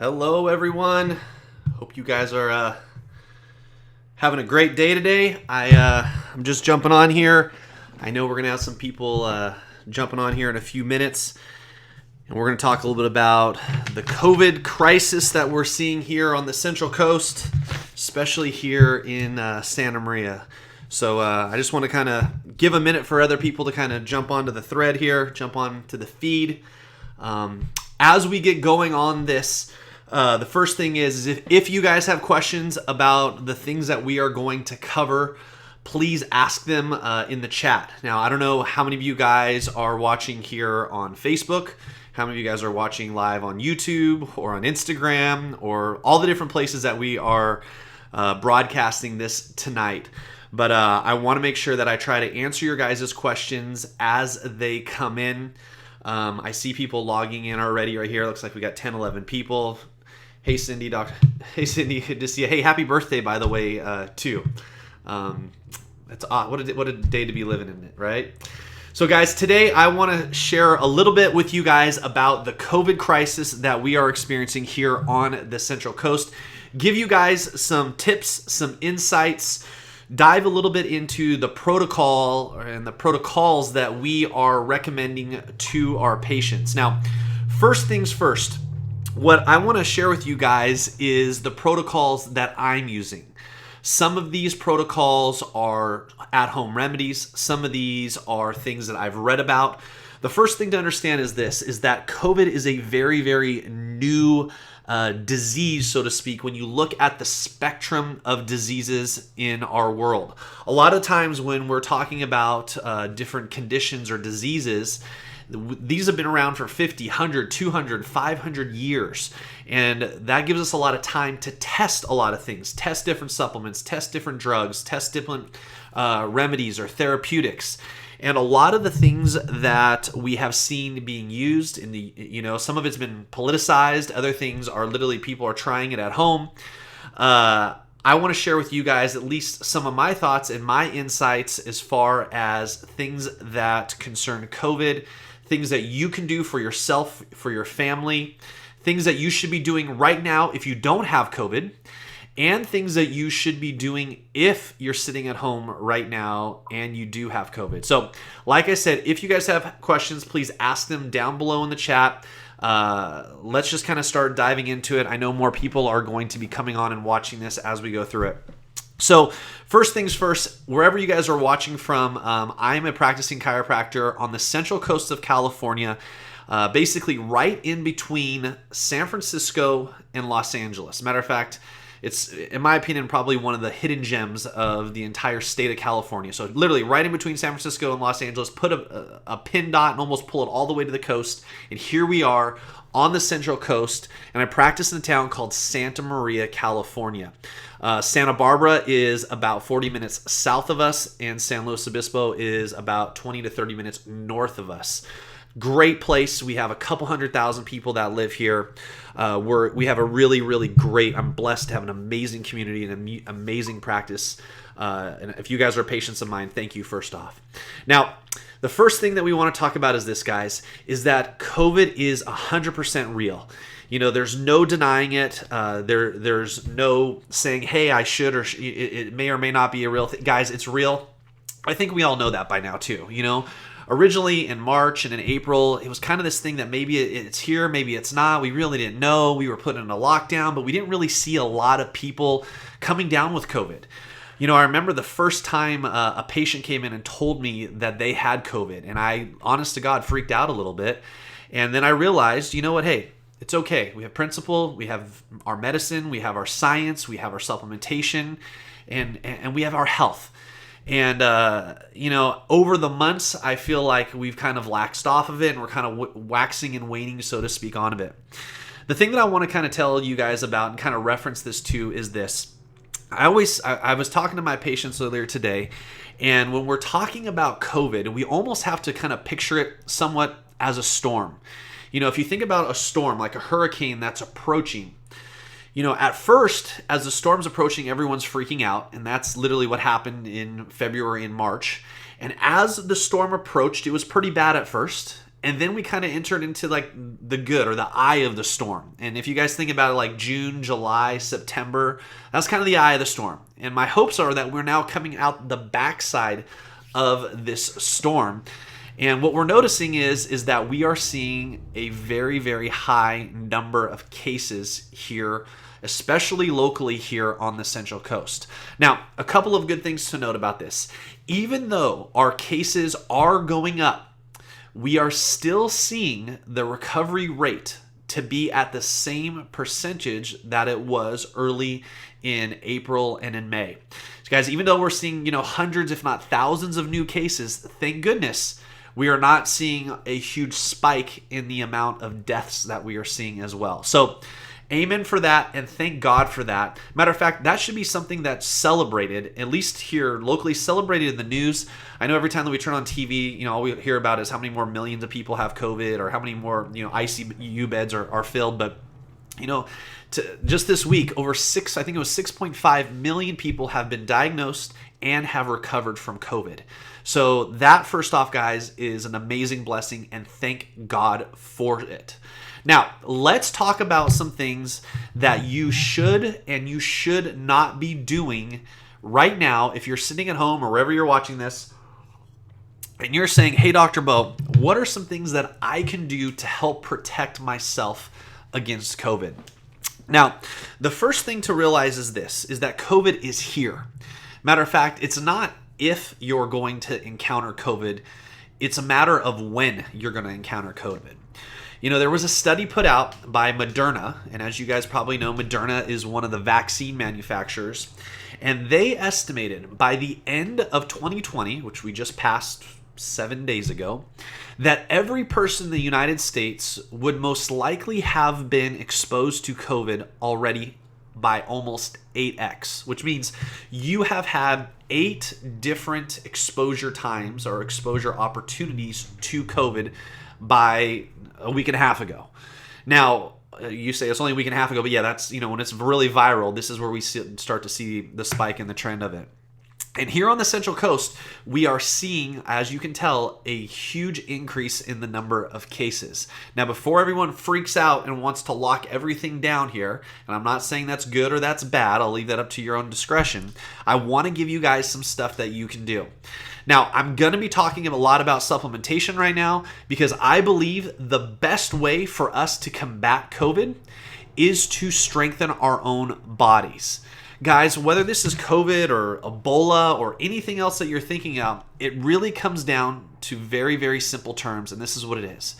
Hello, everyone. Hope you guys are having a great day today. I'm just jumping on here. I know we're going to have some people jumping on here in a few minutes. And we're going to talk a little bit about the COVID crisis that we're seeing here on the Central Coast, especially here in Santa Maria. So I just want to kind of give a minute for other people to kind of jump onto the thread here, jump onto the feed. As we get going on this, the first thing is if you guys have questions about the things that we are going to cover, please ask them in the chat. Now, I don't know how many of you guys are watching here on Facebook, how many of you guys are watching live on YouTube or on Instagram or all the different places that we are broadcasting this tonight. But I want to make sure that I try to answer your guys' questions as they come in. I see people logging in already right here. Looks like we got 10, 11 people. Hey, Cindy, Hey, Cindy, good to see you. Hey, happy birthday, by the way, too. That's odd. What a day to be living in it, right? So, guys, today I want to share a little bit with you guys about the COVID crisis that we are experiencing here on the Central Coast. Give you guys some tips, some insights, dive a little bit into the protocol and the protocols that we are recommending to our patients. Now, first things first, what I want to share with you guys is the protocols that I'm using. Some of these protocols are at-home remedies. Some of these are things that I've read about. The first thing to understand is this, is that COVID is a very, very new disease, so to speak, when you look at the spectrum of diseases in our world. A lot of times when we're talking about different conditions or diseases, these have been around for 50, 100, 200, 500 years. And that gives us a lot of time to test a lot of things, test different supplements, test different drugs, test different remedies or therapeutics. And a lot of the things that we have seen being used in the, some of it's been politicized. Other things are literally people are trying it at home. I want to share with you guys at least some of my thoughts and my insights as far as things that concern COVID, things that you can do for yourself, for your family, things that you should be doing right now if you don't have COVID, and things that you should be doing if you're sitting at home right now and you do have COVID. So, like I said, if you guys have questions, please ask them down below in the chat. Let's just kind of start diving into it. I know more people are going to be coming on and watching this as we go through it. So, first things first, wherever you guys are watching from, I'm a practicing chiropractor on the Central Coast of California, basically right in between San Francisco and Los Angeles. Matter of fact, it's, in my opinion, probably one of the hidden gems of the entire state of California. So literally right in between San Francisco and Los Angeles, put a pin dot and almost pull it all the way to the coast. And here we are on the Central Coast. And I practice in a town called Santa Maria, California. Santa Barbara is about 40 minutes south of us, and San Luis Obispo is about 20 to 30 minutes north of us. Great place. We have a couple 100,000 people that live here. We have a really, really great, I'm blessed to have an amazing community and an amazing practice. And if you guys are patients of mine, thank you first off. Now, the first thing that we want to talk about is this, guys, is that COVID is 100% real. There's no denying it. There's no saying, hey, I should, or it may or may not be a real thing. Guys, it's real. I think we all know that by now too, Originally in March and in April, it was kind of this thing that maybe it's here, maybe it's not. We really didn't know. We were put in a lockdown, but we didn't really see a lot of people coming down with COVID. I remember the first time a patient came in and told me that they had COVID, and I, honest to God, freaked out a little bit. And then I realized, you know what, hey, it's okay. We have principle, we have our medicine, we have our science, we have our supplementation, and we have our health. And, over the months, I feel like we've kind of laxed off of it and we're kind of waxing and waning, so to speak, on of it. The thing that I want to kind of tell you guys about and kind of reference this to is this. I was talking to my patients earlier today, and when we're talking about COVID, we almost have to kind of picture it somewhat as a storm. If you think about a storm, like a hurricane that's approaching, at first, as the storm's approaching, everyone's freaking out, and that's literally what happened in February and March. And as the storm approached, it was pretty bad at first, And then we kind of entered into like the good, or the eye of the storm. And if you guys think about it, like June, July, September, that's kind of the eye of the storm. And my hopes are that we're now coming out the backside of this storm. And what we're noticing is that we are seeing a very, very high number of cases here, especially locally here on the Central Coast. Now, a couple of good things to note about this. Even though our cases are going up, we are still seeing the recovery rate to be at the same percentage that it was early in April and in May. So guys, even though we're seeing, hundreds, if not thousands of new cases, thank goodness we are not seeing a huge spike in the amount of deaths that we are seeing as well. So amen for that, and thank God for that. Matter of fact, that should be something that's celebrated, at least here locally, celebrated in the news. I know every time that we turn on TV, all we hear about is how many more millions of people have COVID, or how many more ICU beds are filled. But just this week, I think it was 6.5 million people have been diagnosed and have recovered from COVID. So that, first off, guys, is an amazing blessing, and thank God for it. Now, let's talk about some things that you should and you should not be doing right now if you're sitting at home or wherever you're watching this and you're saying, hey, Dr. Beau, what are some things that I can do to help protect myself against COVID? Now, the first thing to realize is this, is that COVID is here. Matter of fact, it's not if you're going to encounter COVID, it's a matter of when you're going to encounter COVID. There was a study put out by Moderna, and as you guys probably know, Moderna is one of the vaccine manufacturers, and they estimated by the end of 2020, which we just passed 7 days ago, that every person in the United States would most likely have been exposed to COVID already by almost 8x, which means you have had 8 different exposure times or exposure opportunities to COVID by a week and a half ago. Now, you say it's only a week and a half ago, but yeah, that's, when it's really viral, this is where we start to see the spike and the trend of it. And here on the Central Coast, we are seeing, as you can tell, a huge increase in the number of cases. Now, before everyone freaks out and wants to lock everything down here, and I'm not saying that's good or that's bad, I'll leave that up to your own discretion, I want to give you guys some stuff that you can do. Now, I'm going to be talking a lot about supplementation right now because I believe the best way for us to combat COVID is to strengthen our own bodies. Guys, whether this is COVID or Ebola or anything else that you're thinking of, it really comes down to very, very simple terms, and this is what it is.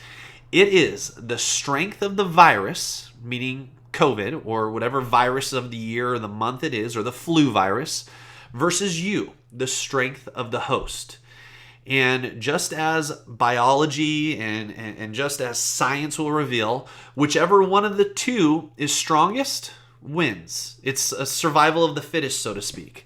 It is the strength of the virus, meaning COVID or whatever virus of the year or the month it is, or the flu virus, versus you, the strength of the host. And just as biology and just as science will reveal, whichever one of the two is strongest wins. It's a survival of the fittest, so to speak.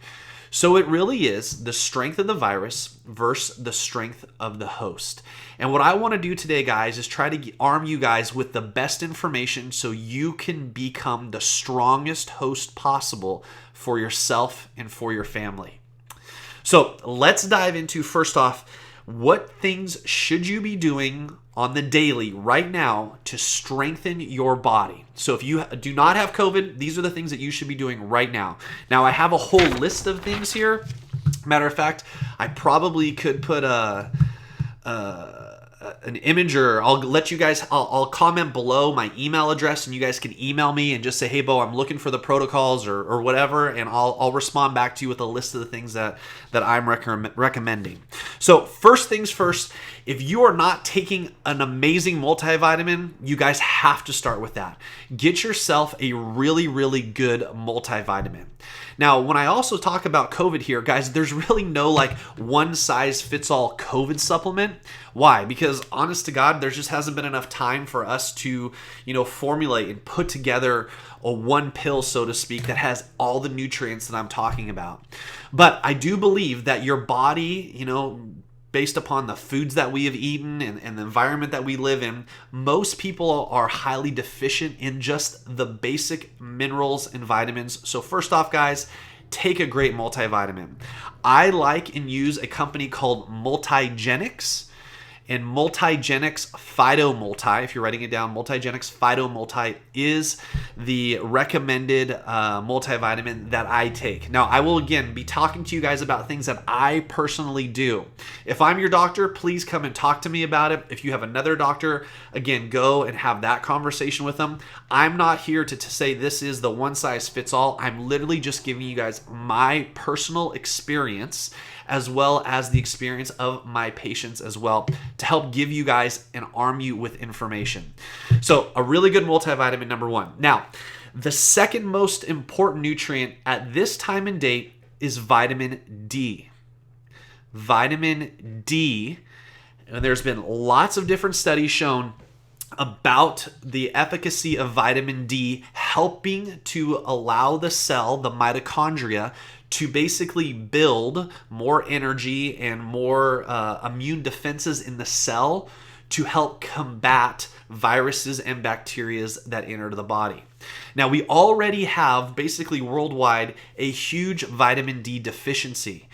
So it really is the strength of the virus versus the strength of the host. And what I want to do today, guys, is try to arm you guys with the best information so you can become the strongest host possible for yourself and for your family. So let's dive into, first off, what things should you be doing on the daily right now to strengthen your body? So if you do not have COVID, these are the things that you should be doing right now. Now, I have a whole list of things here. Matter of fact, I probably could put an image, or I'll let you guys, I'll comment below my email address and you guys can email me and just say, hey, Beau, I'm looking for the protocols or whatever, and I'll respond back to you with a list of the things that I'm recommending. So first things first, if you are not taking an amazing multivitamin, you guys have to start with that. Get yourself a really, really good multivitamin. Now, when I also talk about COVID here, guys, there's really no one size fits all COVID supplement. Why? Because honest to God, there just hasn't been enough time for us to, formulate and put together a one pill, so to speak, that has all the nutrients that I'm talking about. But I do believe that your body, based upon the foods that we have eaten and the environment that we live in, most people are highly deficient in just the basic minerals and vitamins. So first off, guys, take a great multivitamin. I like and use a company called Multigenics. And Multigenics Phytomulti, if you're writing it down, Multigenics Phytomulti is the recommended multivitamin that I take. Now, I will again be talking to you guys about things that I personally do. If I'm your doctor, please come and talk to me about it. If you have another doctor, again, go and have that conversation with them. I'm not here to say this is the one size fits all. I'm literally just giving you guys my personal experience, as well as the experience of my patients as well, to help give you guys and arm you with information. So a really good multivitamin, number one. Now, the second most important nutrient at this time and date is vitamin D. Vitamin D, and there's been lots of different studies shown about the efficacy of vitamin D helping to allow the cell, the mitochondria, to basically build more energy and more immune defenses in the cell to help combat viruses and bacteria that enter the body. Now, we already have basically worldwide a huge vitamin D deficiency.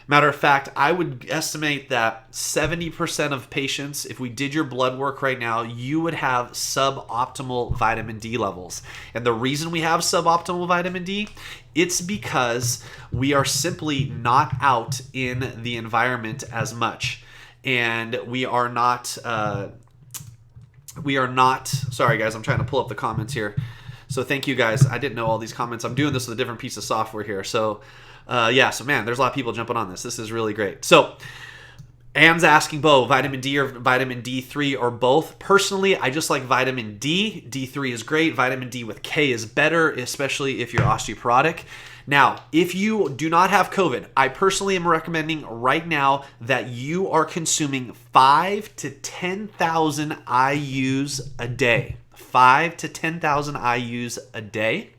Matter of fact, I would estimate that 70% of patients, if we did your blood work right now, you would have suboptimal vitamin D levels. And the reason we have suboptimal vitamin D, it's because we are simply not out in the environment as much. And we are not, sorry guys, I'm trying to pull up the comments here. So thank you guys. I didn't know all these comments. I'm doing this with a different piece of software here. So so man, there's a lot of people jumping on this. This is really great. So Anne's asking, Beau, vitamin D or vitamin D3 or both? Personally, I just like vitamin D. D3 is great. Vitamin D with K is better, especially if you're osteoporotic. Now, if you do not have COVID, I personally am recommending right now that you are consuming 5 to 10,000 IUs a day. 5 to 10,000 IUs a day.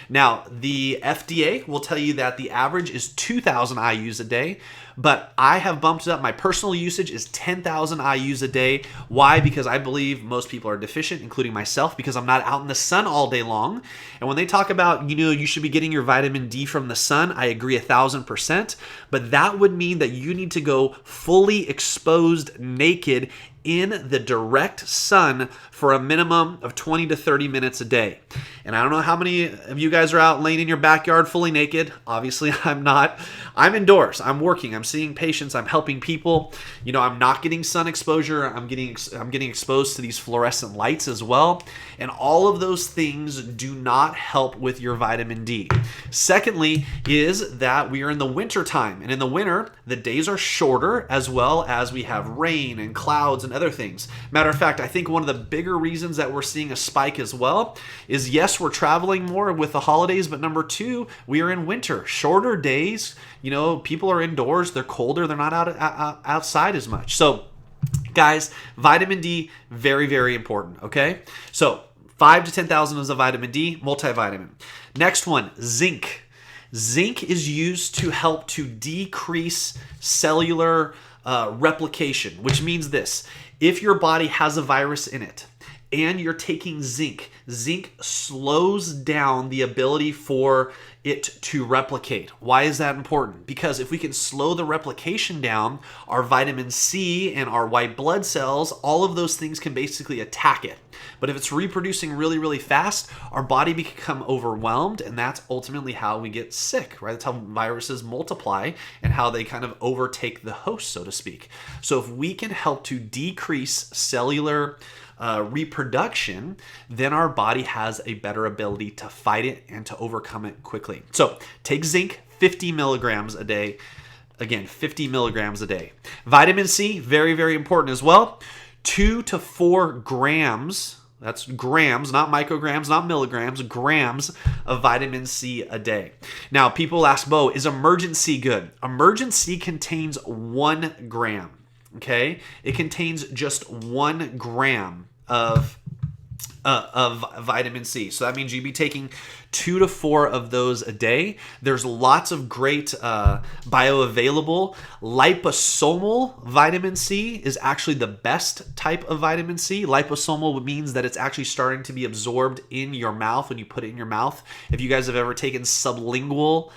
Now, the FDA will tell you that the average is 2,000 IUs a day, but I have bumped it up. My personal usage is 10,000 IUs a day. Why? Because I believe most people are deficient, including myself, because I'm not out in the sun all day long. And when they talk about, you should be getting your vitamin D from the sun, I agree 1,000%, but that would mean that you need to go fully exposed naked in the direct sun for a minimum of 20 to 30 minutes a day. And I don't know how many of you guys are out laying in your backyard fully naked. Obviously, I'm not. I'm indoors. I'm working. I'm seeing patients. I'm helping people. I'm not getting sun exposure. I'm getting exposed to these fluorescent lights as well. And all of those things do not help with your vitamin D. Secondly, is that we are in the winter time. And in the winter, the days are shorter, as well as we have rain and clouds and other things. Matter of fact, I think one of the bigger reasons that we're seeing a spike as well is, yes, we're traveling more with the holidays, but number two, we are in winter. Shorter days, people are indoors, they're colder, they're not outside as much. So, guys, vitamin D, very, very important, okay? So, 5 to 10,000 is a vitamin D, multivitamin. Next one, zinc. Zinc is used to help to decrease cellular replication, which means this. If your body has a virus in it and you're taking zinc, zinc slows down the ability for it to replicate. Why is that important? Because if we can slow the replication down, our vitamin C and our white blood cells, all of those things can basically attack it. But if it's reproducing really, really fast, our body become overwhelmed, and that's ultimately how we get sick, right? That's how viruses multiply and how they kind of overtake the host, so to speak. So if we can help to decrease cellular reproduction, then our body has a better ability to fight it and to overcome it quickly. So take zinc, 50 milligrams a day. Again, 50 milligrams a day. Vitamin C, very, very important as well. 2 to 4 grams, that's grams, not micrograms, not milligrams, grams of vitamin C a day. Now, people ask, Beau, is Emergen-C good? Emergen-C contains 1 gram. Okay, it contains just 1 gram of vitamin C. So that means you'd be taking 2 to 4 of those a day. There's lots of great bioavailable. Liposomal vitamin C is actually the best type of vitamin C. Liposomal means that it's actually starting to be absorbed in your mouth when you put it in your mouth. If you guys have ever taken sublingual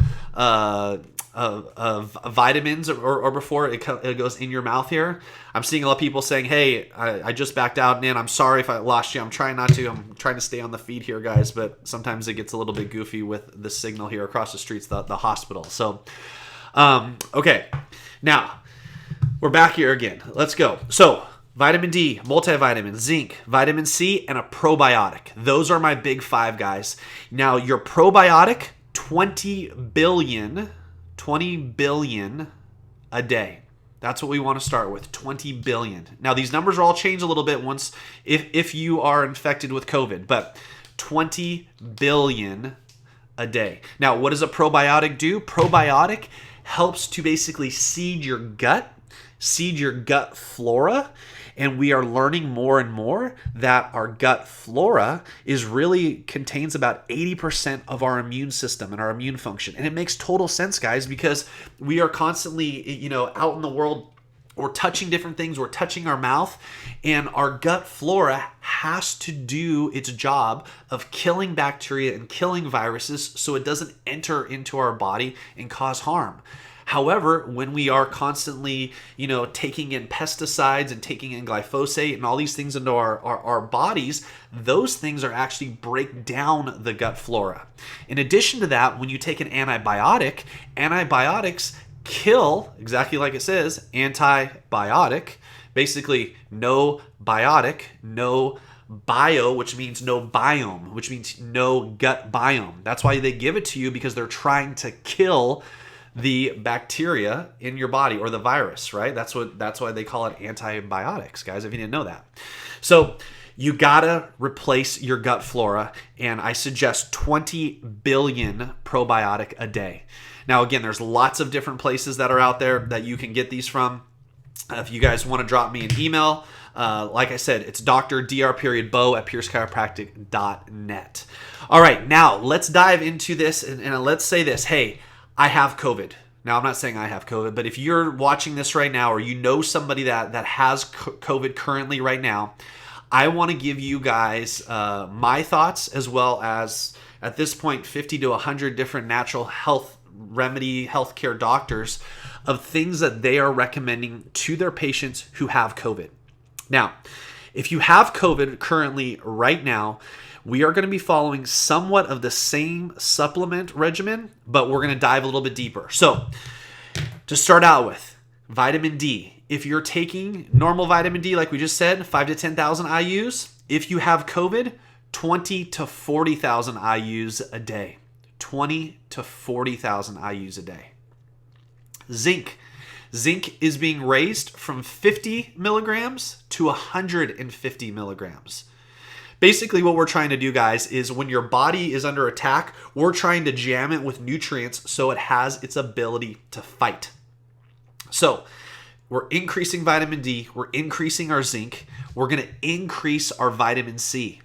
of vitamins or before it goes in your mouth here. I'm seeing a lot of people saying, hey, I just backed out, and I'm sorry if I lost you. I'm trying to stay on the feed here, guys, but sometimes it gets a little bit goofy with the signal here across the streets, the hospital. So, okay, now we're back here again. Let's go. So, vitamin D, multivitamin, zinc, vitamin C, and a probiotic. Those are my big 5, guys. Now, your probiotic, 20 billion a day. That's what we want to start with, 20 billion. Now, these numbers will all change a little bit once if you are infected with COVID, but 20 billion a day. Now, what does a probiotic do? Probiotic helps to basically seed your gut flora. And we are learning more and more that our gut flora contains about 80% of our immune system and our immune function. And it makes total sense, guys, because we are constantly, out in the world, we're touching different things, we're touching our mouth, and our gut flora has to do its job of killing bacteria and killing viruses so it doesn't enter into our body and cause harm. However, when we are constantly, taking in pesticides and taking in glyphosate and all these things into our bodies, those things are actually break down the gut flora. In addition to that, when you take an antibiotic, antibiotics kill, exactly like it says, antibiotic, basically no biotic, no bio, which means no biome, which means no gut biome. That's why they give it to you, because they're trying to kill the bacteria in your body, or the virus, right? That's why they call it antibiotics, guys, if you didn't know that. So you gotta replace your gut flora, and I suggest 20 billion probiotic a day. Now, again, there's lots of different places that are out there that you can get these from. If you guys want to drop me an email, like I said, it's Dr. at piercechiropractic.net. All right, now let's dive into this, and let's say this. Hey, I have COVID. Now, I'm not saying I have COVID, but if you're watching this right now, or you know somebody that has COVID currently right now, I want to give you guys my thoughts, as well as, at this point, 50 to 100 different natural healthcare doctors of things that they are recommending to their patients who have COVID. Now, if you have COVID currently right now, we are going to be following somewhat of the same supplement regimen, but we're going to dive a little bit deeper. So, to start out with, vitamin D. If you're taking normal vitamin D, like we just said, 5 to 10,000 IUs. If you have COVID, 20 to 40,000 IUs a day. 20 to 40,000 IUs a day. Zinc. Zinc is being raised from 50 milligrams to 150 milligrams. Basically, what we're trying to do, guys, is when your body is under attack, we're trying to jam it with nutrients so it has its ability to fight. So, we're increasing vitamin D, we're increasing our zinc, we're going to increase our vitamin C.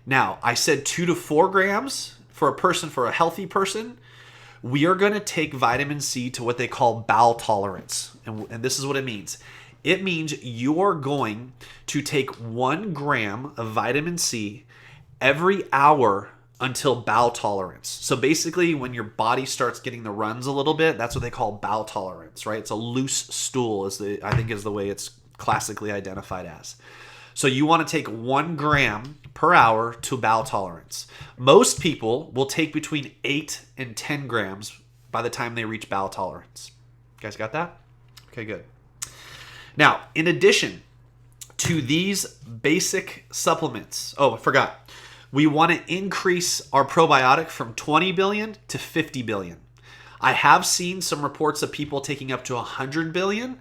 Now, I said 2 to 4 grams for a healthy person. We are going to take vitamin C to what they call bowel tolerance. And this is what it means. It means you are going to take 1 gram of vitamin C every hour until bowel tolerance. So basically, when your body starts getting the runs a little bit, that's what they call bowel tolerance, right? It's a loose stool, I think is the way it's classically identified as. So you want to take 1 gram per hour to bowel tolerance. Most people will take between 8 and 10 grams by the time they reach bowel tolerance. You guys got that? Okay, good. Now, in addition to these basic supplements, I forgot. We want to increase our probiotic from 20 billion to 50 billion. I have seen some reports of people taking up to 100 billion,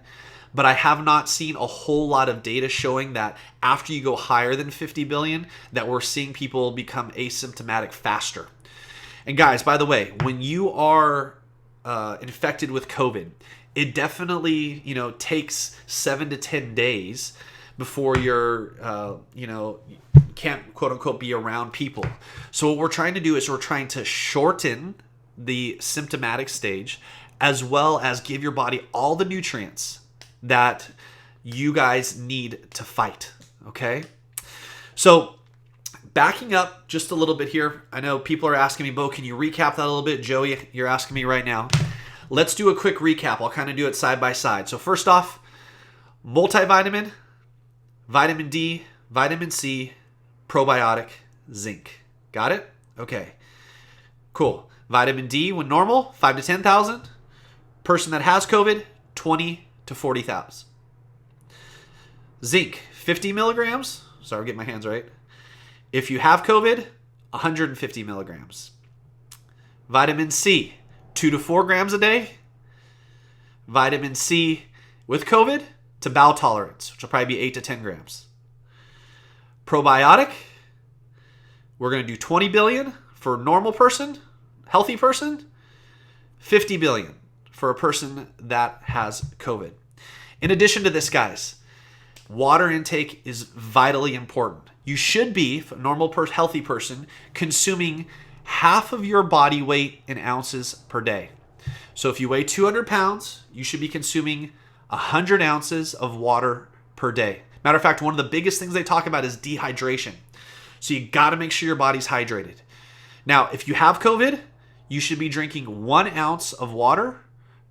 but I have not seen a whole lot of data showing that after you go higher than 50 billion, that we're seeing people become asymptomatic faster. And guys, by the way, when you are infected with COVID, it definitely, takes 7 to 10 days before you're, can't quote unquote be around people. So what we're trying to do is we're trying to shorten the symptomatic stage, as well as give your body all the nutrients that you guys need to fight. Okay. So backing up just a little bit here. I know people are asking me, Beau, can you recap that a little bit? Joey, you're asking me right now. let's do a quick recap. I'll kind of do it side by side. So first off, multivitamin, vitamin D, vitamin C, probiotic, zinc. Got it? Okay. Cool. Vitamin D when normal, 5 to 10,000. Person that has COVID, 20 to 40,000. Zinc, 50 milligrams. Sorry, get my hands right. If you have COVID, 150 milligrams. Vitamin C, 2 to 4 grams a day. Vitamin C with COVID to bowel tolerance, which will probably be 8 to 10 grams. Probiotic, we're going to do 20 billion for a normal person, healthy person, 50 billion for a person that has COVID. In addition to this, guys, water intake is vitally important. You should be, for a normal, healthy person, consuming half of your body weight in ounces per day. So if you weigh 200 pounds, you should be consuming 100 ounces of water per day. Matter of fact, one of the biggest things they talk about is dehydration. So you got to make sure your body's hydrated. Now, if you have COVID, you should be drinking 1 ounce of water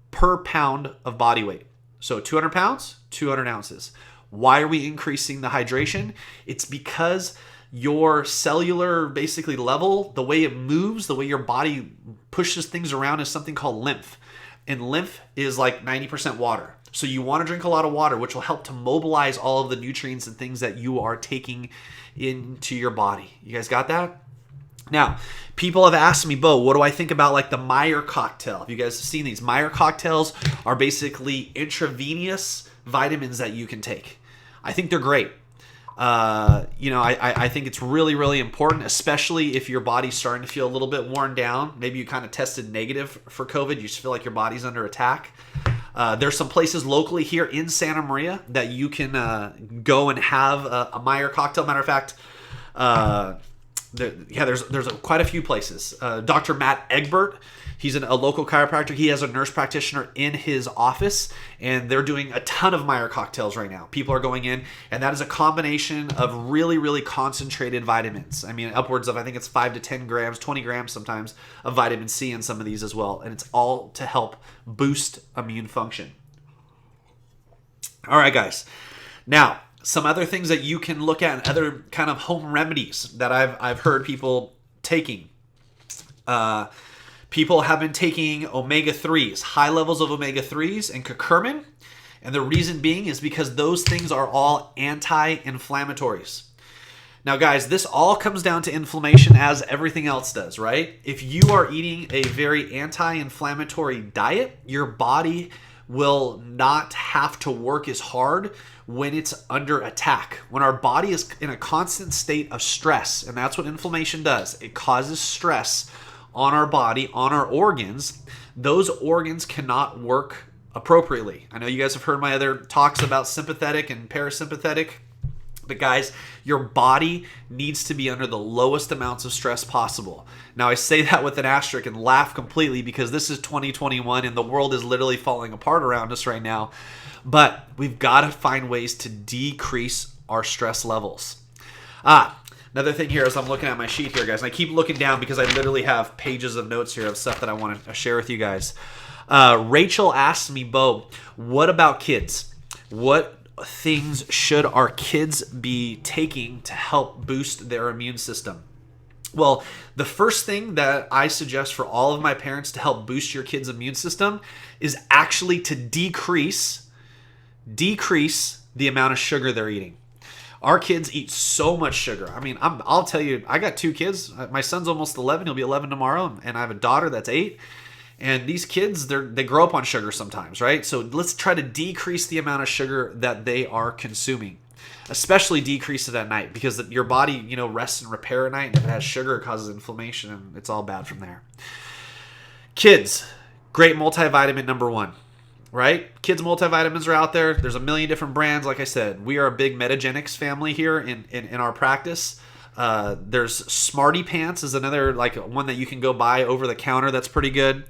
per pound of body weight. So 200 pounds, 200 ounces. Why are we increasing the hydration? It's because your cellular basically level, the way it moves, the way your body pushes things around is something called lymph. And lymph is like 90% water. So you want to drink a lot of water, which will help to mobilize all of the nutrients and things that you are taking into your body. You guys got that? Now, people have asked me, Beau, what do I think about like the Meyer cocktail? If you guys have seen these, Meyer cocktails are basically intravenous vitamins that you can take. I think they're great. I think it's really, really important, especially if your body's starting to feel a little bit worn down. Maybe you kind of tested negative for COVID. You just feel like your body's under attack. There's some places locally here in Santa Maria that you can go and have a Meyer cocktail. Matter of fact, there's quite a few places. Dr. Matt Egbert, he's a local chiropractor. He has a nurse practitioner in his office, and they're doing a ton of Meyer cocktails right now. People are going in, and that is a combination of really, really concentrated vitamins. I mean, upwards of, I think it's 5 to 10 grams, 20 grams sometimes of vitamin C in some of these as well, and it's all to help boost immune function. All right, guys. Now, some other things that you can look at, and other kind of home remedies that I've heard people taking. People have been taking omega-3s, high levels of omega-3s and curcumin. And the reason being is because those things are all anti-inflammatories. Now, guys, this all comes down to inflammation as everything else does, right? If you are eating a very anti-inflammatory diet, your body will not have to work as hard when it's under attack. When our body is in a constant state of stress, and that's what inflammation does. It causes stress on our body, on our organs. Those organs cannot work appropriately. I know you guys have heard my other talks about sympathetic and parasympathetic, but guys, your body needs to be under the lowest amounts of stress possible. Now, I say that with an asterisk and laugh completely because this is 2021 and the world is literally falling apart around us right now. But we've got to find ways to decrease our stress levels. Another thing here is I'm looking at my sheet here, guys, and I keep looking down because I literally have pages of notes here of stuff that I want to share with you guys. Rachel asked me, Beau, what about kids? What things should our kids be taking to help boost their immune system? Well, the first thing that I suggest for all of my parents to help boost your kids' immune system is actually to decrease the amount of sugar they're eating. Our kids eat so much sugar. I mean, I'll tell you, I got 2 kids. My son's almost 11. He'll be 11 tomorrow. And I have a daughter that's 8. And these kids, they grow up on sugar sometimes, right? So let's try to decrease the amount of sugar that they are consuming. Especially decrease it at night because your body, rests and repair at night. And if it has sugar, it causes inflammation and it's all bad from there. Kids, great multivitamin number 1. Right? Kids multivitamins are out there. There's a million different brands. Like I said, we are a big Metagenics family here in our practice. There's Smarty Pants is another one that you can go buy over the counter. That's pretty good.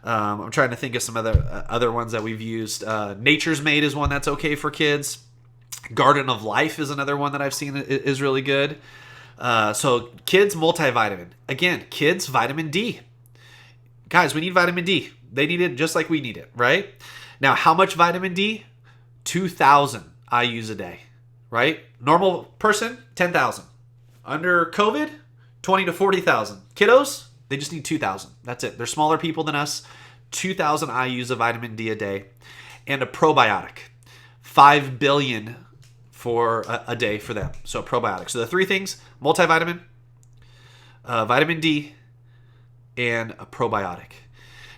I'm trying to think of some other ones that we've used. Nature's Made is one that's okay for kids. Garden of Life is another one that I've seen is really good. So kids multivitamin. Again, kids vitamin D. Guys, we need vitamin D. They need it just like we need it, right? Now, how much vitamin D? 2,000 IUs a day, right? Normal person, 10,000. Under COVID, 20 to 40,000. Kiddos, they just need 2,000. That's it. They're smaller people than us. 2,000 IUs of vitamin D a day. And a probiotic. 5 billion for a day for them. So a probiotic. So the three things: multivitamin, vitamin D, and a probiotic.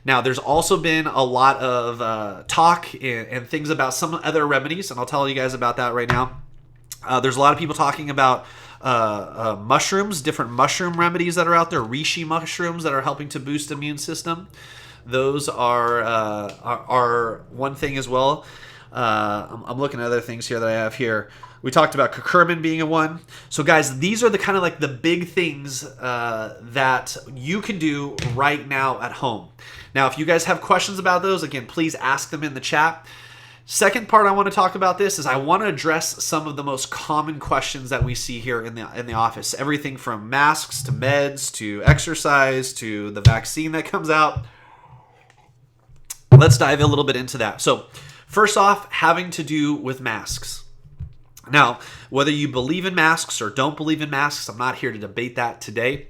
Now, there's also been a lot of talk and things about some other remedies, and I'll tell you guys about that right now. There's a lot of people talking about mushrooms, different mushroom remedies that are out there, reishi mushrooms that are helping to boost immune system. Those are one thing as well. I'm looking at other things here that I have here. We talked about curcumin being a one. So guys, these are the kind of like the big things that you can do right now at home. Now, if you guys have questions about those, again, please ask them in the chat. Second part I want to talk about this is I want to address some of the most common questions that we see here in the office. Everything from masks to meds to exercise to the vaccine that comes out. Let's dive a little bit into that. So first off, having to do with masks. Now, whether you believe in masks or don't believe in masks, I'm not here to debate that today.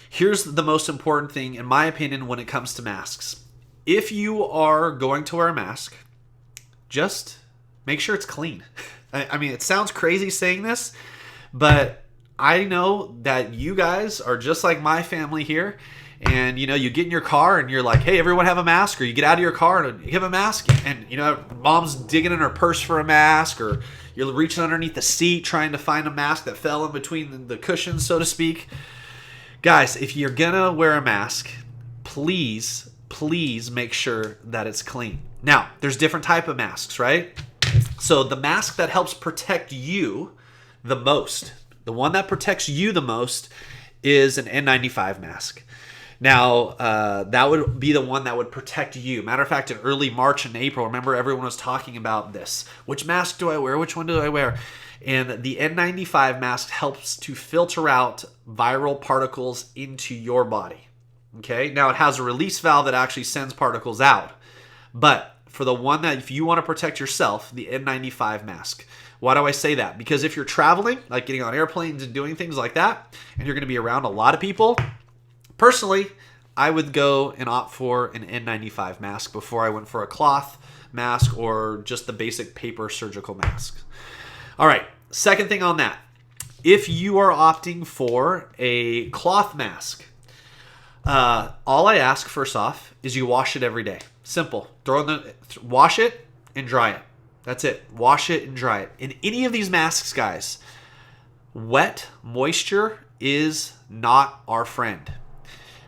Here's the most important thing, in my opinion, when it comes to masks. If you are going to wear a mask, just make sure it's clean. I mean, it sounds crazy saying this, but I know that you guys are just like my family here. And, you know, you get in your car and you're like, hey, everyone have a mask. Or you get out of your car and you have a mask. And, you know, mom's digging in her purse for a mask. Or you're reaching underneath the seat trying to find a mask that fell in between the cushions, so to speak. Guys, if you're going to wear a mask, please make sure that it's clean. Now, there's different type of masks, right? So the mask that helps protect you the most, the one that protects you the most is an N95 mask. Now, that would be the one that would protect you. Matter of fact, in early March and April, remember everyone was talking about this. Which mask do I wear? Which one do I wear? And the N95 mask helps to filter out viral particles into your body. Okay? Now, it has a release valve that actually sends particles out. But for the one that, if you want to protect yourself, the N95 mask. Why do I say that? Because if you're traveling, like getting on airplanes and doing things like that, and you're going to be around a lot of people, personally, I would go and opt for an N95 mask before I went for a cloth mask or just the basic paper surgical mask. All right, second thing on that. If you are opting for a cloth mask, all I ask first off is you wash it every day. Simple. Wash it and dry it. That's it. Wash it and dry it. In any of these masks, guys, wet moisture is not our friend.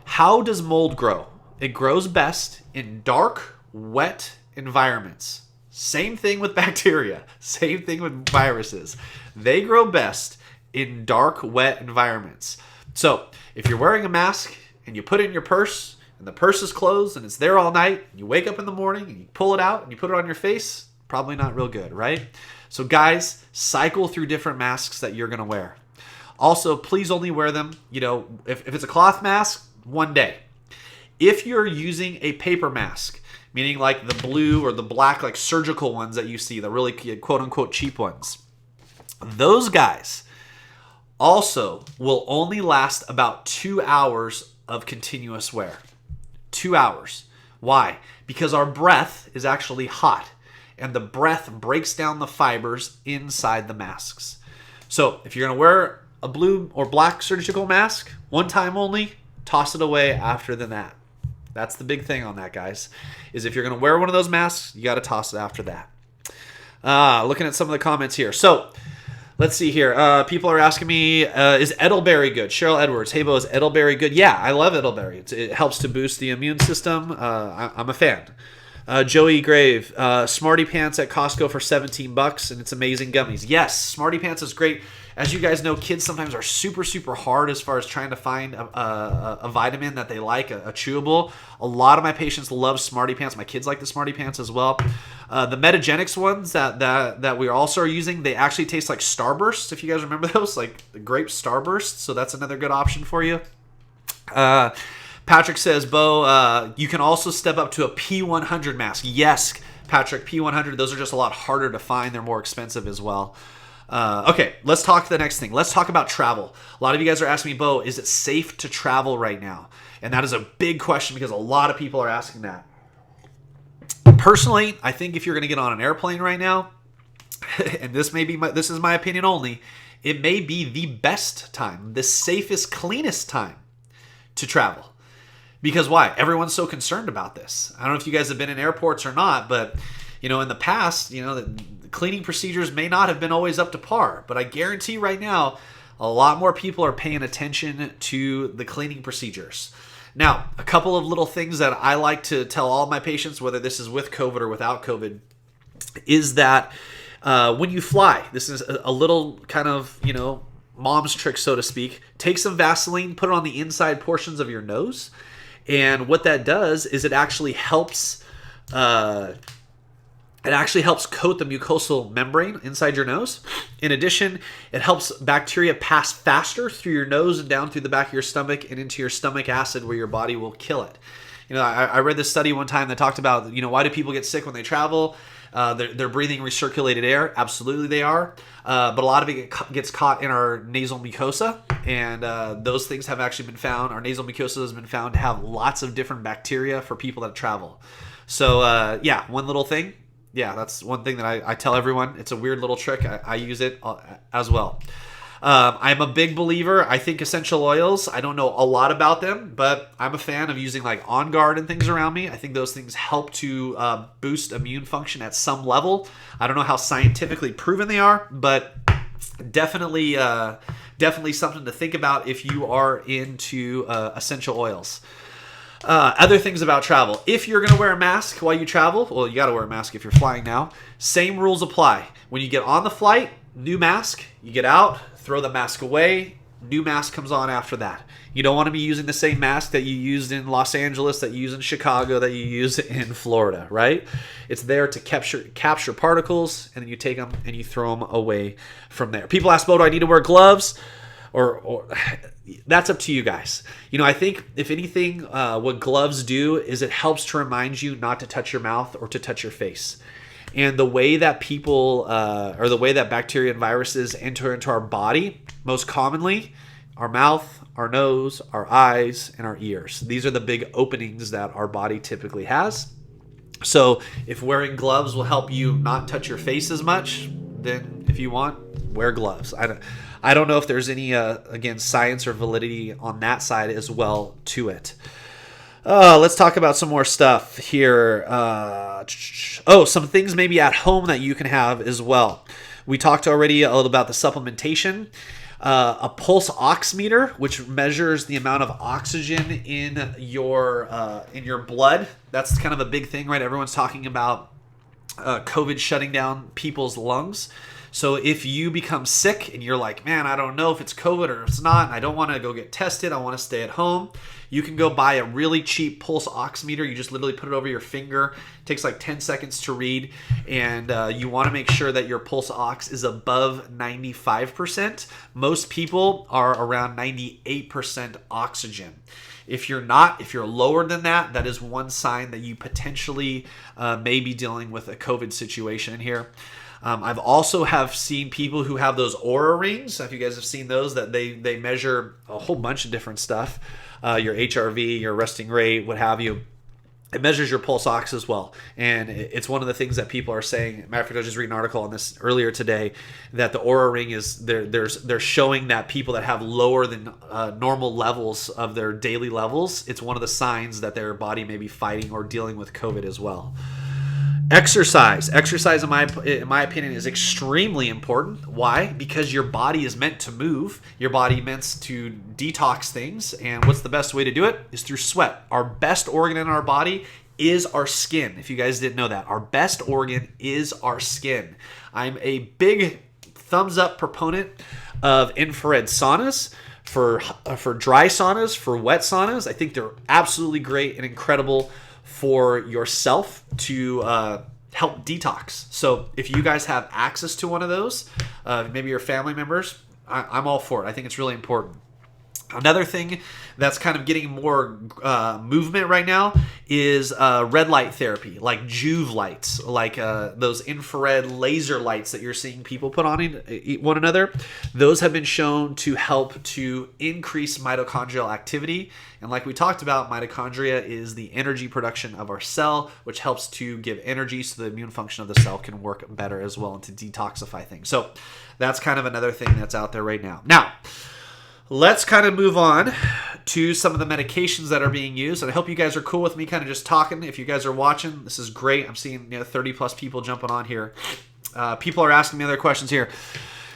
How does mold grow? It grows best in dark, wet environments. Same thing with bacteria. Same thing with viruses. They grow best in dark, wet environments. So if you're wearing a mask and you put it in your purse and the purse is closed and it's there all night, and you wake up in the morning and you pull it out and you put it on your face, probably not real good, right? So guys, cycle through different masks that you're going to wear. Also, please only wear them, you know, if it's a cloth mask, one day. If you're using a paper mask, meaning like the blue or the black, like surgical ones that you see, the really quote unquote cheap ones, those guys also will only last about 2 hours of continuous wear. 2 hours. Why? Because our breath is actually hot and the breath breaks down the fibers inside the masks. So if you're going to wear a blue or black surgical mask, one time only, toss it away after that. That's the big thing on that, guys, is if you're going to wear one of those masks, you got to toss it after that. Looking at some of the comments here. So let's see here. People are asking me, is Edelberry good? Cheryl Edwards. Hey, Beau, is Edelberry good? Yeah, I love Edelberry. It helps to boost the immune system. I'm a fan. Joey Grave, Smarty Pants at Costco for $17, and it's amazing gummies. Yes, Smarty Pants is great. As you guys know, kids sometimes are super, super hard as far as trying to find a vitamin that they like, a chewable. A lot of my patients love Smarty Pants. My kids like the Smarty Pants as well. The Metagenics ones that we also are using, they actually taste like Starbursts, if you guys remember those, like the grape Starbursts. So that's another good option for you. But Patrick says, Beau, you can also step up to a P100 mask. Yes, Patrick, P100, those are just a lot harder to find. They're more expensive as well. Okay, let's talk to the next thing. Let's talk about travel. A lot of you guys are asking me, Beau, is it safe to travel right now? And that is a big question because a lot of people are asking that. Personally, I think if you're going to get on an airplane right now, and this is my opinion only, it may be the best time, the safest, cleanest time to travel. Because why? Everyone's so concerned about this. I don't know if you guys have been in airports or not, but in the past, the cleaning procedures may not have been always up to par. But I guarantee right now, a lot more people are paying attention to the cleaning procedures. Now, a couple of little things that I like to tell all my patients, whether this is with COVID or without COVID, is that when you fly, this is a little kind of, mom's trick, so to speak. Take some Vaseline, put it on the inside portions of your nose. And what that does is it actually helps coat the mucosal membrane inside your nose. In addition, it helps bacteria pass faster through your nose and down through the back of your stomach and into your stomach acid where your body will kill it. I read this study one time that talked about, why do people get sick when they travel? They're breathing recirculated air. Absolutely they are. But a lot of it gets caught in our nasal mucosa. And those things have actually been found. Our nasal mucosa has been found to have lots of different bacteria for people that travel. So, one little thing. Yeah, that's one thing that I tell everyone. It's a weird little trick. I use it as well. I'm a big believer. I think essential oils, I don't know a lot about them, but I'm a fan of using like On Guard and things around me. I think those things help to boost immune function at some level. I don't know how scientifically proven they are, but definitely something to think about if you are into essential oils. Other things about travel. If you're going to wear a mask while you travel, well, you got to wear a mask if you're flying now. Same rules apply. When you get on the flight, new mask. You get out, throw the mask away. New mask comes on after that. You don't want to be using the same mask that you used in Los Angeles, that you use in Chicago, that you use in Florida, right? It's there to capture particles, and then you take them and you throw them away from there. People ask, Beau, do I need to wear gloves? Or that's up to you guys. I think if anything, what gloves do is it helps to remind you not to touch your mouth or to touch your face. And the way that people, or the way that bacteria and viruses enter into our body, most commonly, our mouth, our nose, our eyes, and our ears. These are the big openings that our body typically has. So if wearing gloves will help you not touch your face as much, then if you want, wear gloves. I don't know if there's any, again, science or validity on that side as well to it. Let's talk about some more stuff here. Some things maybe at home that you can have as well. We talked already a little about the supplementation. A pulse oximeter, which measures the amount of oxygen in your blood. That's kind of a big thing, right? Everyone's talking about COVID shutting down people's lungs. So if you become sick and you're like, man, I don't know if it's COVID or if it's not, and I don't want to go get tested, I want to stay at home, you can go buy a really cheap pulse oximeter. You just literally put it over your finger. It takes like 10 seconds to read, and you want to make sure that your pulse ox is above 95%. Most people are around 98% oxygen. If you're not, if you're lower than that, that is one sign that you potentially may be dealing with a COVID situation in here. I've also seen people who have those Oura rings. If you guys have seen those, that they measure a whole bunch of different stuff, your HRV, your resting rate, what have you. It measures your pulse ox as well, and it's one of the things that people are saying. Matter of fact, I was just reading an article on this earlier today that the Oura ring is they're showing that people that have lower than normal levels of their daily levels, it's one of the signs that their body may be fighting or dealing with COVID as well. Exercise, in my opinion, is extremely important. Why? Because your body is meant to move. Your body meant to detox things. And what's the best way to do it? Is through sweat. Our best organ in our body is our skin. If you guys didn't know that, our best organ is our skin. I'm a big thumbs up proponent of infrared saunas. For dry saunas, for wet saunas, I think they're absolutely great and incredible for yourself to help detox. So if you guys have access to one of those, maybe your family members, I'm all for it. I think it's really important. Another thing that's kind of getting more movement right now is red light therapy, like Juve lights, like those infrared laser lights that you're seeing people put on one another. Those have been shown to help to increase mitochondrial activity. And like we talked about, mitochondria is the energy production of our cell, which helps to give energy so the immune function of the cell can work better as well and to detoxify things. So that's kind of another thing that's out there right now. Now, let's kind of move on to some of the medications that are being used. And I hope you guys are cool with me kind of just talking. If you guys are watching, this is great. I'm seeing 30 plus people jumping on here. People are asking me other questions here.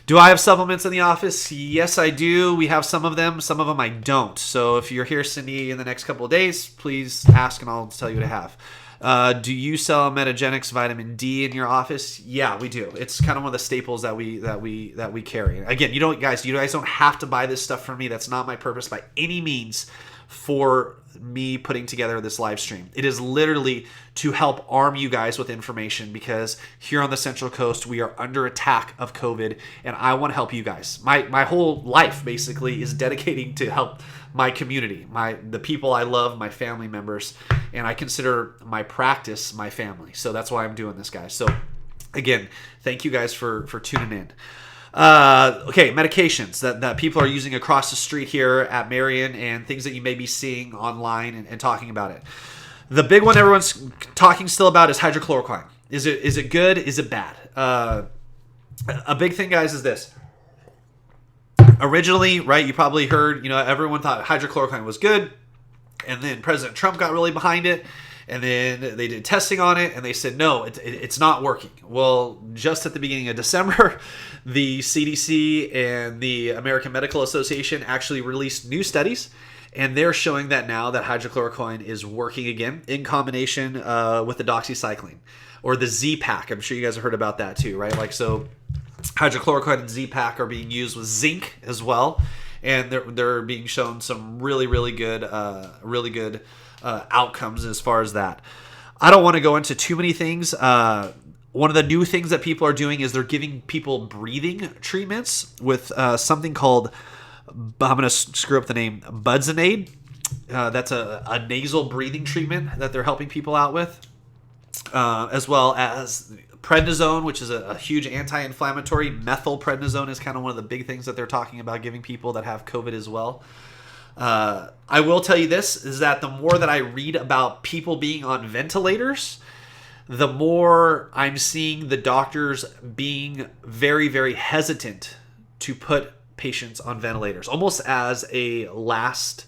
Do I have supplements in the office? Yes, I do. We have some of them. Some of them I don't. So if you're here, Cindy, in the next couple of days, please ask and I'll tell you what I have. Do you sell Metagenics vitamin D in your office? Yeah, we do. It's kind of one of the staples that we carry. Again, you guys don't have to buy this stuff from me. That's not my purpose by any means for me putting together this live stream. It is literally to help arm you guys with information, because here on the Central Coast we are under attack of COVID, and I want to help you guys. My whole life basically is dedicating to help my community, the people I love, my family members, and I consider my practice my family. So that's why I'm doing this, guys. So again, thank you guys for tuning in. Okay, medications that people are using across the street here at Marion, and things that you may be seeing online and talking about it. The big one everyone's talking still about is hydrochloroquine. Is it good? Is it bad? A big thing, guys, is this. Originally, right, you probably heard, everyone thought hydrochloroquine was good, and then President Trump got really behind it, and then they did testing on it, and they said, no, it's not working. Well, just at the beginning of December, the CDC and the American Medical Association actually released new studies, and they're showing that now that hydrochloroquine is working again in combination with the doxycycline, or the Z-Pak. I'm sure you guys have heard about that too, right? So hydrochloroquine and Z-Pak are being used with zinc as well, and they're being shown some really good outcomes as far as that. I don't want to go into too many things. One of the new things that people are doing is they're giving people breathing treatments with something called, I'm going to screw up the name, Budesonide. That's a nasal breathing treatment that they're helping people out with, as well as prednisone, which is a huge anti-inflammatory. Methylprednisone is kind of one of the big things that they're talking about giving people that have COVID as well. I will tell you this, is that the more that I read about people being on ventilators, the more I'm seeing the doctors being very, very hesitant to put patients on ventilators, almost as a last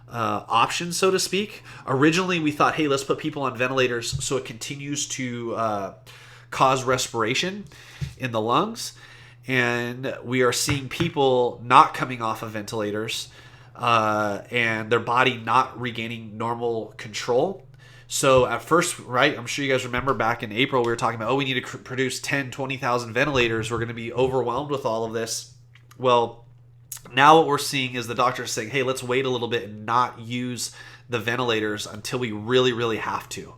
option, so to speak. Originally, we thought, hey, let's put people on ventilators so it continues to cause respiration in the lungs. And we are seeing people not coming off of ventilators and their body not regaining normal control. So at first, right, I'm sure you guys remember back in April, we were talking about, we need to produce 10, 20,000 ventilators. We're going to be overwhelmed with all of this. Well, now what we're seeing is the doctors saying, hey, let's wait a little bit and not use the ventilators until we really have to.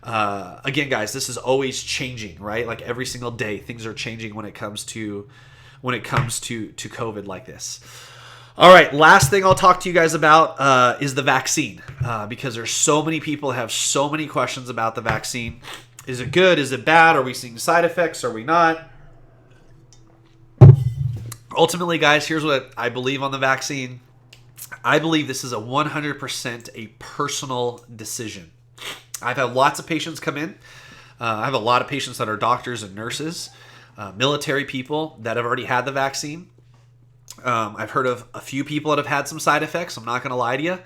Again, guys, this is always changing, right? Like every single day, things are changing when it comes to COVID like this. All right, last thing I'll talk to you guys about is the vaccine, because there's so many people that have so many questions about the vaccine. Is it good? Is it bad? Are we seeing side effects? Are we not? Ultimately, guys, here's what I believe on the vaccine. I believe this is 100% a personal decision. I've had lots of patients come in. I have a lot of patients that are doctors and nurses, military people that have already had the vaccine. I've heard of a few people that have had some side effects. I'm not going to lie to you.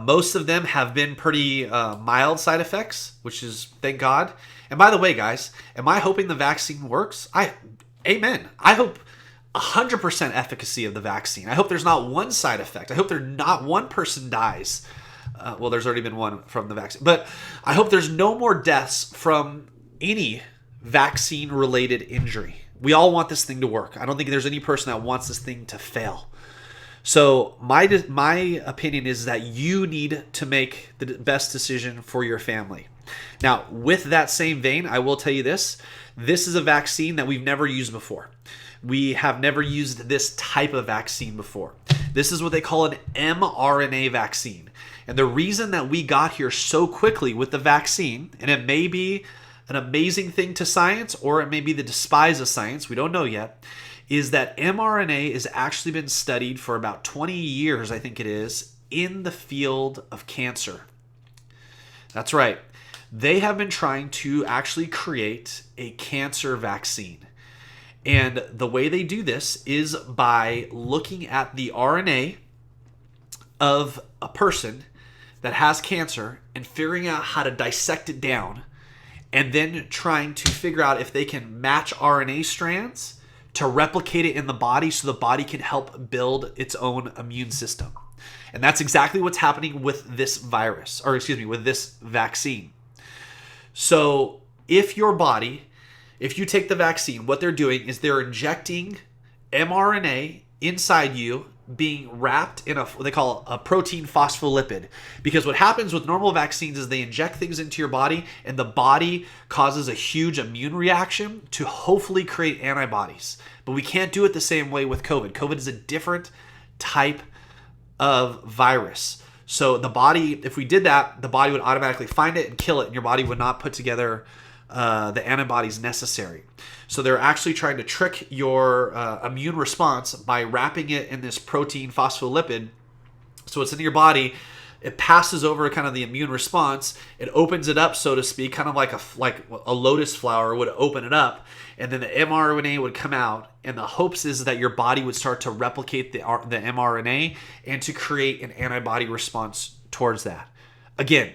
Most of them have been pretty mild side effects, which is, thank God. And by the way, guys, am I hoping the vaccine works? Amen. I hope 100% efficacy of the vaccine. I hope there's not one side effect. I hope not one person dies. Well, there's already been one from the vaccine. But I hope there's no more deaths from any vaccine-related injury. We all want this thing to work. I don't think there's any person that wants this thing to fail. So my opinion is that you need to make the best decision for your family. Now, with that same vein, I will tell you this. This is a vaccine that we've never used before. We have never used this type of vaccine before. This is what they call an mRNA vaccine. And the reason that we got here so quickly with the vaccine, and it may be an amazing thing to science or it may be the despise of science, we don't know yet, is that mRNA has actually been studied for about 20 years, I think it is, in the field of cancer. That's right. They have been trying to actually create a cancer vaccine. And the way they do this is by looking at the RNA of a person that has cancer and figuring out how to dissect it down and then trying to figure out if they can match RNA strands to replicate it in the body so the body can help build its own immune system. And that's exactly what's happening with this virus, or excuse me, with this vaccine. So if you take the vaccine, what they're doing is they're injecting mRNA inside you, being wrapped in what they call a protein phospholipid. Because what happens with normal vaccines is they inject things into your body and the body causes a huge immune reaction to hopefully create antibodies. But we can't do it the same way with COVID. COVID is a different type of virus. So the body, if we did that, the body would automatically find it and kill it, and your body would not put together the antibodies necessary. So they're actually trying to trick your immune response by wrapping it in this protein phospholipid. So it's in your body. It passes over kind of the immune response. It opens it up, so to speak, kind of like a lotus flower would open it up, and then the mRNA would come out. And the hopes is that your body would start to replicate the mRNA and to create an antibody response towards that. Again,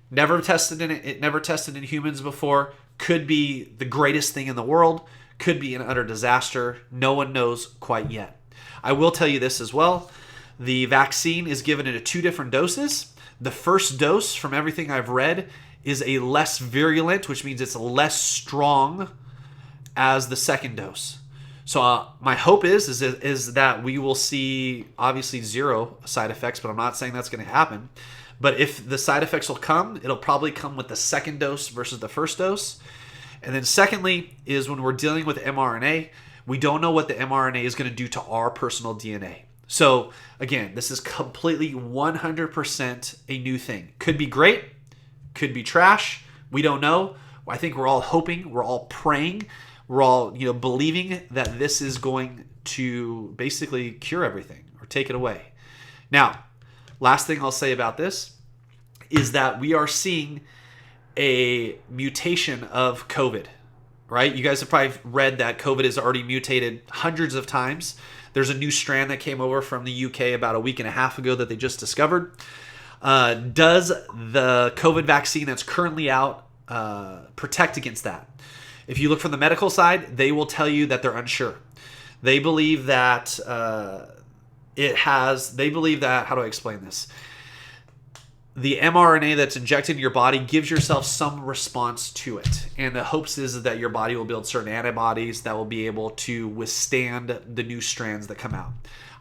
never tested in humans before. Could be the greatest thing in the world. Could be an utter disaster. No one knows quite yet. I will tell you this as well. The vaccine is given in 2 different doses. The first dose, from everything I've read, is a less virulent, which means it's less strong as the second dose. So my hope is that we will see obviously 0 side effects, but I'm not saying that's going to happen. But if the side effects will come, it'll probably come with the second dose versus the first dose. And then secondly is when we're dealing with mRNA, we don't know what the mRNA is going to do to our personal DNA. So again, this is completely 100% a new thing. Could be great, could be trash. We don't know. I think we're all hoping, we're all praying, we're all believing that this is going to basically cure everything or take it away. Now, last thing I'll say about this is that we are seeing a mutation of COVID, right? You guys have probably read that COVID has already mutated hundreds of times. There's a new strand that came over from the UK about a week and a half ago that they just discovered. Does the COVID vaccine that's currently out protect against that? If you look from the medical side, they will tell you that they're unsure. They believe that how do I explain this? The mRNA that's injected in your body gives yourself some response to it. And the hopes is that your body will build certain antibodies that will be able to withstand the new strands that come out.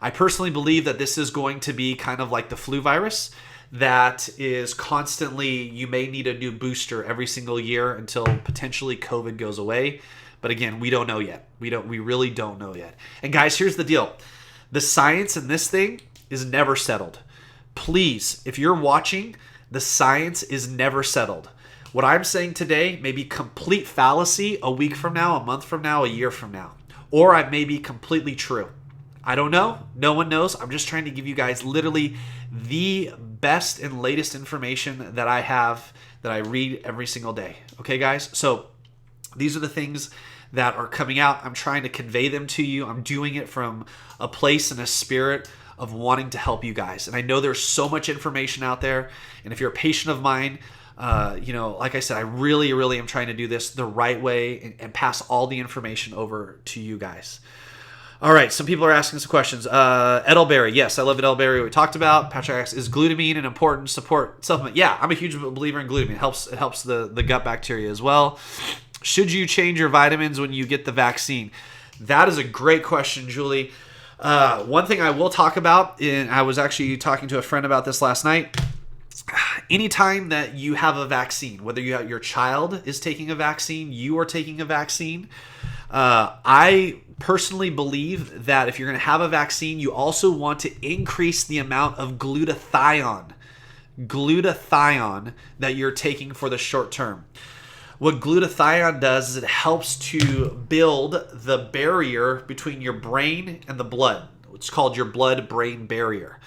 I personally believe that this is going to be kind of like the flu virus that is constantly, you may need a new booster every single year until potentially COVID goes away. But again, we don't know yet. We really don't know yet. And guys, here's the deal. The science in this thing is never settled. Please, if you're watching, the science is never settled. What I'm saying today may be complete fallacy a week from now, a month from now, a year from now. Or I may be completely true. I don't know. No one knows. I'm just trying to give you guys literally the best and latest information that I have, that I read every single day. Okay, guys? So these are the things that are coming out. I'm trying to convey them to you. I'm doing it from a place and a spirit of wanting to help you guys. And I know there's so much information out there. And if you're a patient of mine, like I said, I really, really am trying to do this the right way and pass all the information over to you guys. All right, some people are asking some questions. Edelberry, yes, I love Edelberry. We talked about. Patrick asks, is glutamine an important support supplement? Yeah, I'm a huge believer in glutamine. It helps the gut bacteria as well. Should you change your vitamins when you get the vaccine? That is a great question, Julie. One thing I will talk about, and I was actually talking to a friend about this last night. Anytime that you have a vaccine, whether your child is taking a vaccine, you are taking a vaccine, I personally believe that if you're going to have a vaccine, you also want to increase the amount of glutathione that you're taking for the short term. What glutathione does is it helps to build the barrier between your brain and the blood. It's called your blood-brain barrier.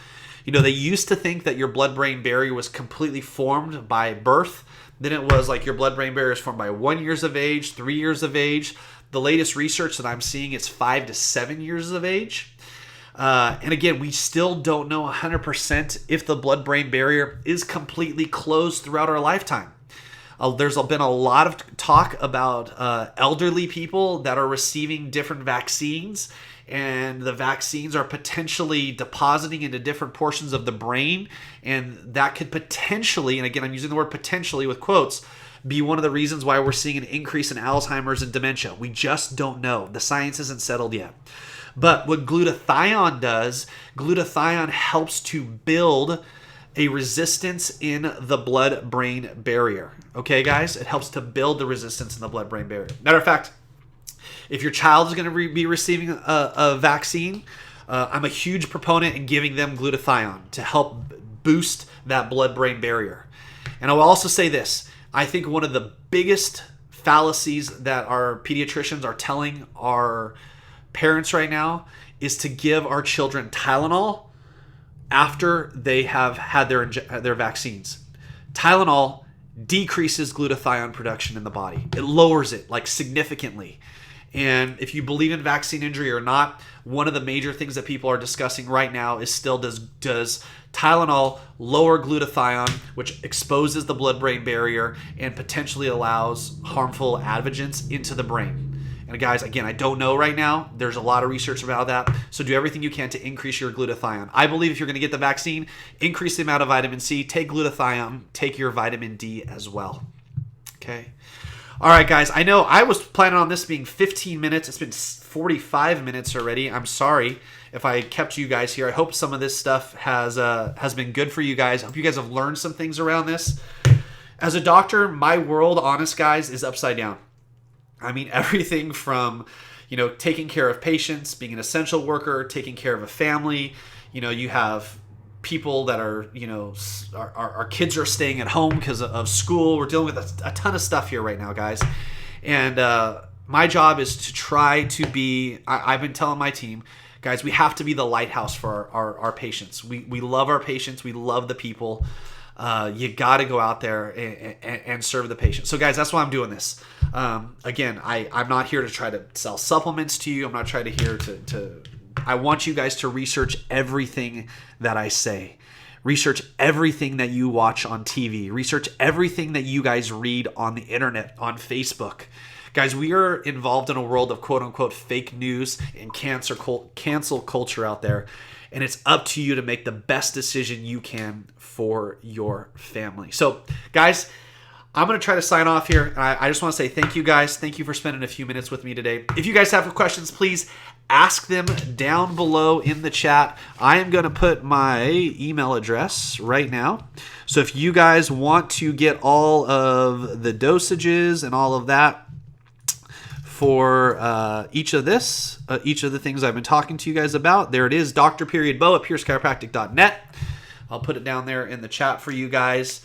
You know, they used to think that your blood-brain barrier was completely formed by birth. Then it was like your blood-brain barrier is formed by 1 year of age, 3 years of age. The latest research that I'm seeing is 5 to 7 years of age. And again, we still don't know 100% if the blood-brain barrier is completely closed throughout our lifetime. There's been a lot of talk about elderly people that are receiving different vaccines, and the vaccines are potentially depositing into different portions of the brain, and that could potentially, and again, I'm using the word potentially with quotes, be one of the reasons why we're seeing an increase in Alzheimer's and dementia. We just don't know. The science isn't settled yet. But what glutathione does, glutathione helps to build a resistance in the blood-brain barrier. Okay, guys? It helps to build the resistance in the blood-brain barrier. Matter of fact, if your child is going to be receiving a vaccine, I'm a huge proponent in giving them glutathione to help boost that blood-brain barrier. And I will also say this. I think one of the biggest fallacies that our pediatricians are telling our parents right now is to give our children Tylenol after they have had their vaccines. Tylenol decreases glutathione production in the body. It lowers it like significantly. And if you believe in vaccine injury or not, one of the major things that people are discussing right now is still does Tylenol lower glutathione, which exposes the blood-brain barrier and potentially allows harmful adjuncts into the brain. And guys, again, I don't know right now. There's a lot of research about that. So do everything you can to increase your glutathione. I believe if you're going to get the vaccine, increase the amount of vitamin C, take glutathione, take your vitamin D as well. Okay. All right, guys. I know I was planning on this being 15 minutes. It's been 45 minutes already. I'm sorry if I kept you guys here. I hope some of this stuff has been good for you guys. I hope you guys have learned some things around this. As a doctor, my world, honest guys, is upside down. I mean, everything from, taking care of patients, being an essential worker, taking care of a family. You have people that are, our kids are staying at home because of school. We're dealing with a ton of stuff here right now, guys. And my job is to try to be, I've been telling my team, guys, we have to be the lighthouse for our patients. We love our patients. We love the people. You got to go out there and serve the patient. So, guys, that's why I'm doing this. Again, I'm not here to try to sell supplements to you. I'm not trying to I want you guys to research everything that I say. Research everything that you watch on TV. Research everything that you guys read on the internet, on Facebook. Guys, we are involved in a world of quote-unquote fake news and cancel culture out there. And it's up to you to make the best decision you can for your family. So, guys, I'm going to try to sign off here. I just want to say thank you, guys. Thank you for spending a few minutes with me today. If you guys have questions, please ask them down below in the chat. I am going to put my email address right now. So if you guys want to get all of the dosages and all of that for each of the things I've been talking to you guys about, there it is, Beau at piercechiropractic.net. I'll put it down there in the chat for you guys.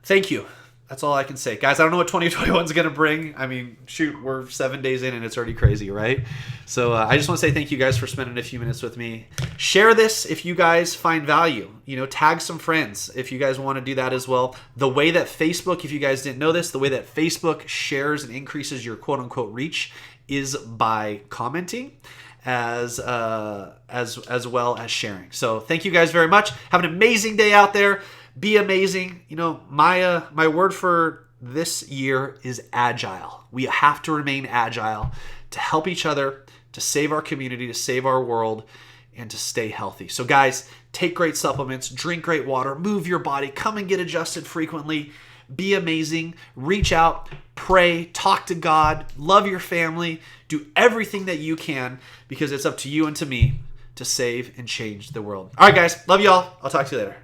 Thank you. That's all I can say. Guys, I don't know what 2021 is going to bring. I mean, shoot, we're 7 days in and it's already crazy, right? So I just want to say thank you guys for spending a few minutes with me. Share this if you guys find value. Tag some friends if you guys want to do that as well. The way that Facebook, if you guys didn't know this, the way that Facebook shares and increases your quote-unquote reach is by commenting as well as sharing. So thank you guys very much. Have an amazing day out there. Be amazing. My word for this year is agile. We have to remain agile to help each other, to save our community, to save our world, and to stay healthy. So guys, take great supplements, drink great water, move your body, come and get adjusted frequently. Be amazing. Reach out, pray, talk to God, love your family, do everything that you can because it's up to you and to me to save and change the world. All right, guys. Love y'all. I'll talk to you later.